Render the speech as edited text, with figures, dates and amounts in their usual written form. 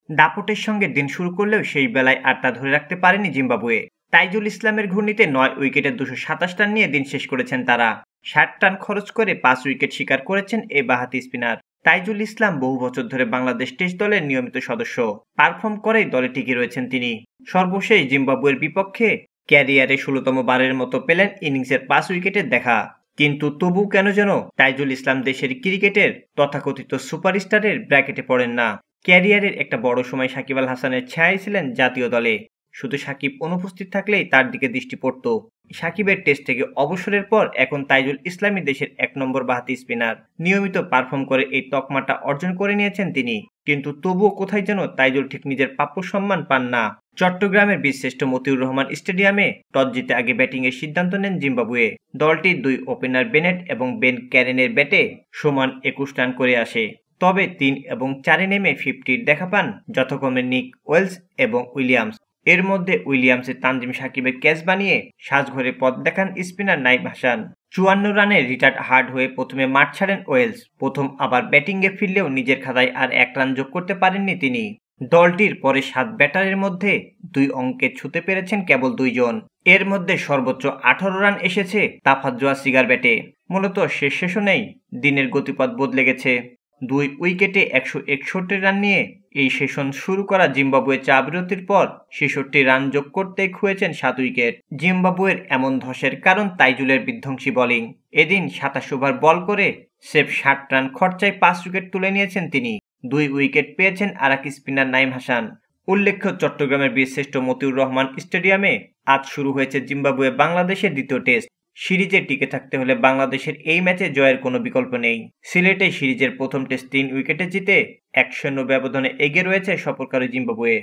দাপটের সঙ্গে দিন শুরু করলেও সেই বেলায় আর তা ধরে রাখতে পারেনি জিম্বাবুয়ে। তাইজুল ইসলামের ঘূর্ণিতে ৯ উইকেটে ২২৭ রান নিয়ে দিন শেষ করেছেন তারা। ৬০ রান খরচ করে ৫ উইকেট শিকার করেছেন এই বাঁহাতি স্পিনার। তাইজুল ইসলাম বহু বছর ধরে বাংলাদেশ টেস্ট দলের নিয়মিত সদস্য। পারফর্ম করেই দলে টিকে রয়েছেন তিনি। সর্বশেষ জিম্বাবুয়ের বিপক্ষে ক্যারিয়ারে ১৬তম বারের মতো পেলেন ইনিংসের ৫ উইকেটের দেখা। কিন্তু তবু কেন যেন তাইজুল ইসলাম দেশের ক্রিকেটের তথাকথিত সুপারস্টারের ব্র্যাকেটে পড়েন না। ক্যারিয়ারের একটা বড় সময় সাকিব আল হাসানের ছায়ায় ছিলেন জাতীয় দলে। শুধু সাকিব অনুপস্থিত থাকলেই তার দিকে দৃষ্টি পড়ত। সাকিবের টেস্ট থেকে অবসরের পর এখন তাইজুল ইসলামই দেশের ১ নম্বর বাঁহাতি স্পিনার। নিয়মিত পারফর্ম করে এই তকমাটা অর্জন করে নিয়েছেন তিনি। কিন্তু তবুও কোথায় যেন তাইজুল ঠিক নিজের প্রাপ্য সম্মান পান না। চট্টগ্রামের বীরশ্রেষ্ঠ মতিউর রহমান স্টেডিয়ামে টস জিতে আগে ব্যাটিংয়ের সিদ্ধান্ত নেন জিম্বাবুয়ে। দলটির ২ ওপেনার বেনেট এবং বেন ক্যারেনের ব্যাটে সমান ২১ রান করে আসে। তবে ৩ এবং ৪-এ নেমে 50-র দেখা পান যথাক্রমে নিক ওয়েলস এবং উইলিয়ামস। এর মধ্যে উইলিয়ামসের তানজিম সাকিবের ক্যাচ বানিয়ে সাজঘরে পথ দেখান স্পিনার নাইম হাসান। ৫৪ রানে রিটায়ার্ড হার্ড হয়ে প্রথমে মাঠ ছাড়েন ওয়েলস। প্রথম আবার ব্যাটিংয়ে ফিরলেও নিজের খাতায় আর ১ রান যোগ করতে পারেননি তিনি। দলটির পরে ৭ ব্যাটারের মধ্যে ২ অঙ্কে ছুঁতে পেরেছেন কেবল ২ জন। এর মধ্যে সর্বোচ্চ ১৮ রান এসেছে তাফাজ্জোয়া সিগার ব্যাটে। মূলত শেষ সেশনেই দিনের গতিপথ বদলে গেছে। ২ উইকেটে ১৬১ রান নিয়ে এই সেশন শুরু করা জিম্বাবুয়ে চা বিরতির পর ৬৬ রান যোগ করতেই খুঁয়েছেন ৭ উইকেট। জিম্বাবুয়ের এমন ধসের কারণ তাইজুলের বিধ্বংসী বোলিং। এদিন ২৭ ওভার বল করে স্রেফ ৬০ রান খরচায় ৫ উইকেট তুলে নিয়েছেন তিনি। ২ উইকেট পেয়েছেন আরেক স্পিনার নাইম হাসান। উল্লেখ্য, চট্টগ্রামের বীরশ্রেষ্ঠ মতিউর রহমান স্টেডিয়ামে আজ শুরু হয়েছে জিম্বাবুয়ে বাংলাদেশের দ্বিতীয় টেস্ট। সিরিজে টিকে থাকতে হলে বাংলাদেশের এই ম্যাচে জয়ের কোনো বিকল্প নেই। সিলেটে সিরিজের প্রথম টেস্ট ৩ উইকেটে জিতে ১-০ ব্যবধানে এগিয়ে রয়েছে সফরকারী জিম্বাবুয়ে।